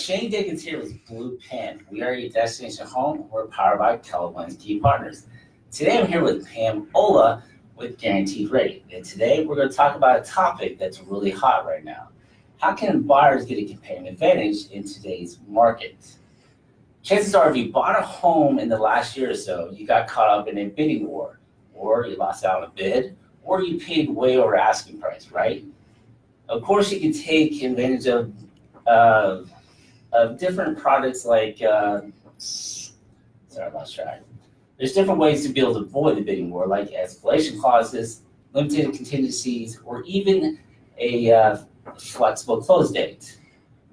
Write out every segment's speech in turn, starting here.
Shane Dickens here with BluePin. We are your destination home. We're powered by Keller Williams Key Partners. Today I'm here with Pam Ola with Guaranteed Rate. And today we're going to talk about a topic that's really hot right now. How can buyers get a competitive advantage in today's market? Chances are if you bought a home in the last year or so, you got caught up in a bidding war, or you lost out on a bid, or you paid way over asking price, right? Of course, you can take advantage of different products like, sorry, I lost track. There's different ways to be able to avoid the bidding war, like escalation clauses, limited contingencies, or even a flexible close date.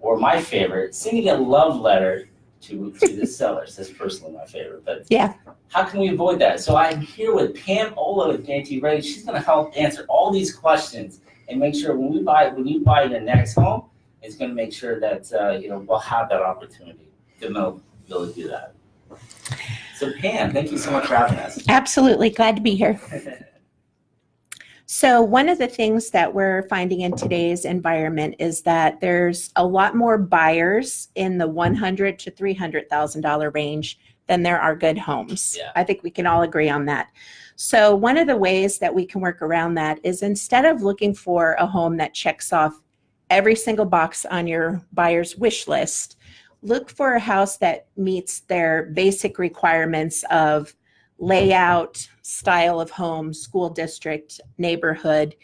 Or my favorite, sending a love letter to the sellers. That's personally my favorite, but yeah. How can we avoid that? So I'm here with Pam Ola with Guaranteed Rate. She's going to help answer all these questions and make sure when you buy your next home, it's going to make sure that we'll have that opportunity to be able to do that. So Pam, thank you so much for having us. Absolutely, glad to be here. So one of the things that we're finding in today's environment is that there's a lot more buyers in the $100,000 to $300,000 range than there are good homes. Yeah. I think we can all agree on that. So one of the ways that we can work around that is instead of looking for a home that checks off every single box on your buyer's wish list, look for a house that meets their basic requirements of layout, style of home, school district, neighborhood.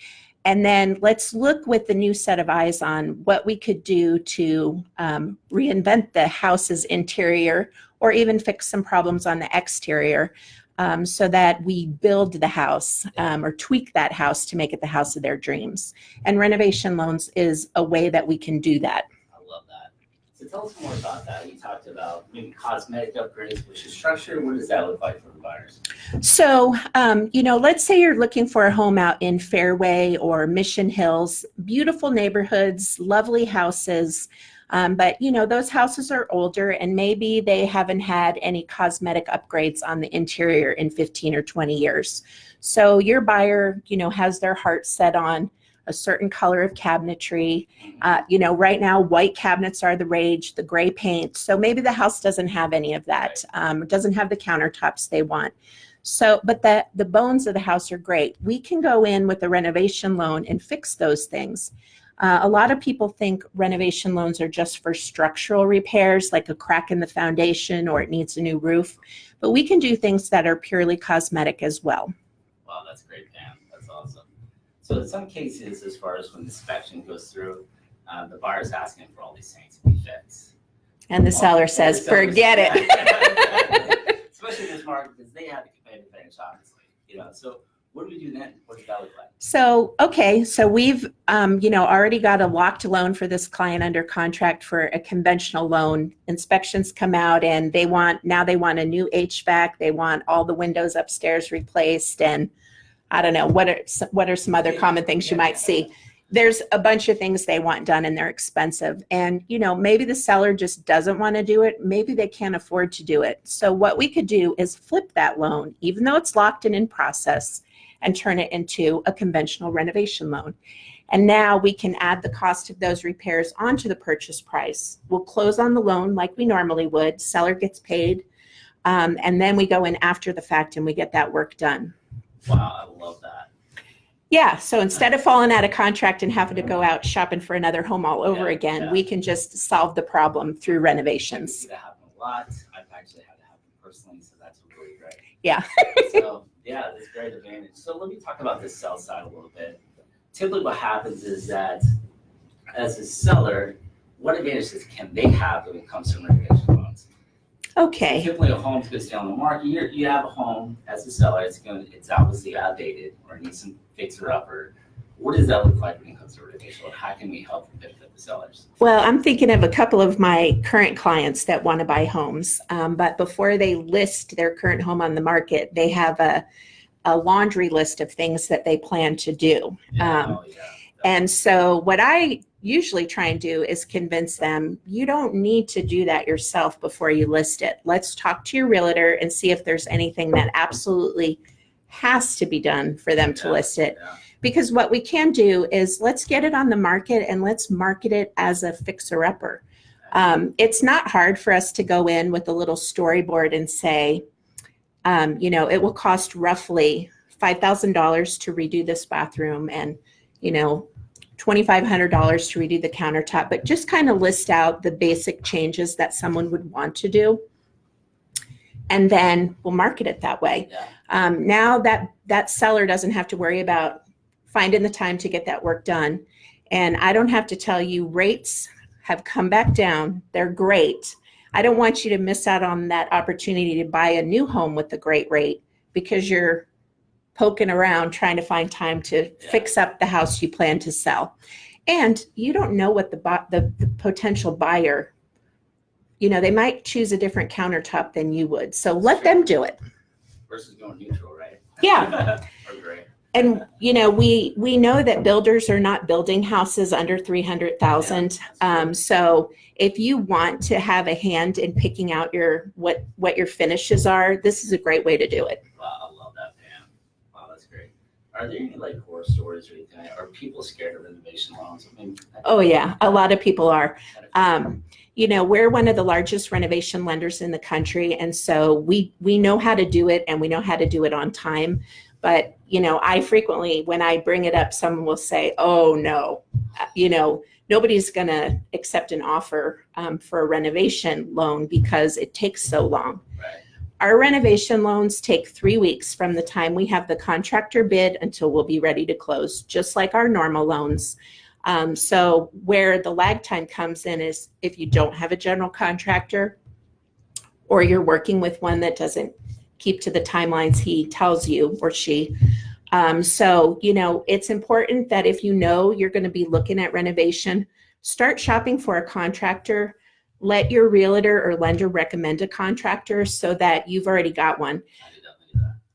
And then let's look with the new set of eyes on what we could do to reinvent the house's interior or even fix some problems on the exterior so that we build the house or tweak that house to make it the house of their dreams. And renovation loans is a way that we can do that. So tell us more about that. You talked about maybe cosmetic upgrades, which is structure. What does that look like for the buyers? So, let's say you're looking for a home out in Fairway or Mission Hills, beautiful neighborhoods, lovely houses. But those houses are older and maybe they haven't had any cosmetic upgrades on the interior in 15 or 20 years. So your buyer, has their heart set on a certain color of cabinetry. Right now, white cabinets are the rage, the gray paint. So maybe the house doesn't have any of that. It doesn't have the countertops they want. So, but the bones of the house are great. We can go in with a renovation loan and fix those things. A lot of people think renovation loans are just for structural repairs, like a crack in the foundation or it needs a new roof. But we can do things that are purely cosmetic as well. Wow, that's great, Pam. That's awesome. So in some cases, as far as when the inspection goes through, the buyer's asking for all these things to be fixed. And the seller says, forget it. Especially in this market, because they have the competitive advantage, obviously. So what do we do then? What does that look like? So we've, already got a locked loan for this client under contract for a conventional loan. Inspections come out and they want a new HVAC. They want all the windows upstairs replaced. And I don't know, what are some other common things you might see? There's a bunch of things they want done and they're expensive. And, maybe the seller just doesn't want to do it. Maybe they can't afford to do it. So what we could do is flip that loan, even though it's locked and in process, and turn it into a conventional renovation loan. And now we can add the cost of those repairs onto the purchase price. We'll close on the loan like we normally would. Seller gets paid. And then we go in after the fact and we get that work done. Wow, I love that. Yeah, so instead of falling out of contract and having to go out shopping for another home all over again, we can just solve the problem through renovations. That happens a lot. I've actually had it happen personally, so that's really great. Yeah. So, yeah, that's a great advantage. So let me talk about the sell side a little bit. Typically what happens is that as a seller, what advantages can they have when it comes to renovation loans? Okay. So typically a home's going to stay on the market. You have a home as a seller, it's obviously outdated or needs some fixer-upper. What does that look like when it comes to renovation loan? How can we help benefit the sellers? Well, I'm thinking of a couple of my current clients that want to buy homes, but before they list their current home on the market, they have a laundry list of things that they plan to do. And so what I usually try and do is convince them, you don't need to do that yourself before you list it. Let's talk to your realtor and see if there's anything that absolutely has to be done for them to list it. Because what we can do is let's get it on the market and let's market it as a fixer-upper. It's not hard for us to go in with a little storyboard and say, it will cost roughly $5,000 to redo this bathroom and, $2,500 to redo the countertop, but just kind of list out the basic changes that someone would want to do. And then we'll market it that way. Yeah. Now that seller doesn't have to worry about finding the time to get that work done. And I don't have to tell you, rates have come back down. They're great. I don't want you to miss out on that opportunity to buy a new home with a great rate because you're poking around trying to find time to fix up the house you plan to sell. And you don't know what the potential buyer, they might choose a different countertop than you would. So let them do it. Versus going neutral, right? Yeah. Or gray. And we know that builders are not building houses under 300,000. So if you want to have a hand in picking out what your finishes are, this is a great way to do it. Wow, I love that, Pam. Wow, that's great. Are there any horror stories or anything? Are people scared of renovation loans? Oh yeah, a lot of people are. We're one of the largest renovation lenders in the country, and so we know how to do it, and we know how to do it on time. But, I frequently, when I bring it up, someone will say, oh, no, nobody's going to accept an offer for a renovation loan because it takes so long. Right. Our renovation loans take 3 weeks from the time we have the contractor bid until we'll be ready to close, just like our normal loans. So where the lag time comes in is if you don't have a general contractor or you're working with one that doesn't keep to the timelines he tells you or she. So it's important that if you're going to be looking at renovation, start shopping for a contractor. Let your realtor or lender recommend a contractor so that you've already got one.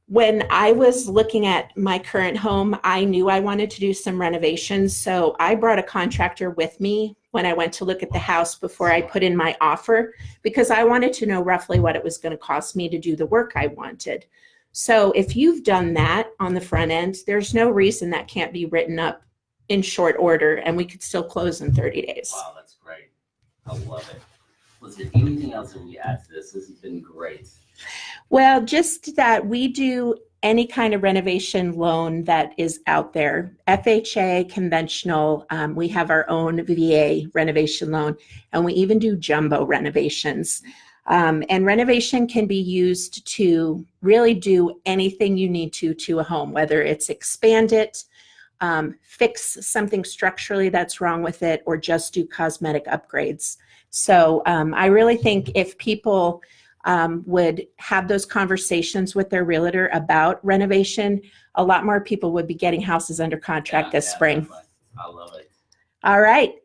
When I was looking at my current home, I knew I wanted to do some renovations. So I brought a contractor with me when I went to look at the house before I put in my offer, because I wanted to know roughly what it was going to cost me to do the work I wanted. So if you've done that on the front end, there's no reason that can't be written up in short order and we could still close in 30 days. Wow, that's great. I love it. Was there anything else that we add to this? This has been great. Well, just that we do any kind of renovation loan that is out there. FHA, conventional, we have our own VA renovation loan, and we even do jumbo renovations. And renovation can be used to really do anything you need to a home, whether it's expand it, fix something structurally that's wrong with it, or just do cosmetic upgrades. So I really think if people would have those conversations with their realtor about renovation, a lot more people would be getting houses under contract this spring. Definitely. I love it. All right.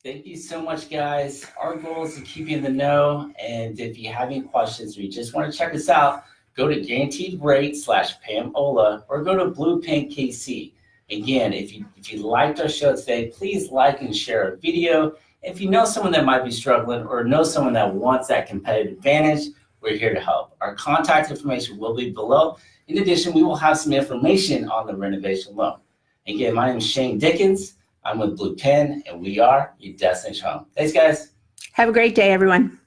Thank you so much, guys. Our goal is to keep you in the know. And if you have any questions or you just want to check us out, go to Guaranteed Rate /Pam Ola or go to BluePin KC. Again, if you liked our show today, please like and share our video. If you know someone that might be struggling or know someone that wants that competitive advantage, we're here to help. Our contact information will be below. In addition, we will have some information on the renovation loan. Again, my name is Shane Dickens. I'm with BluePin, and we are your destination home. Thanks, guys. Have a great day, everyone.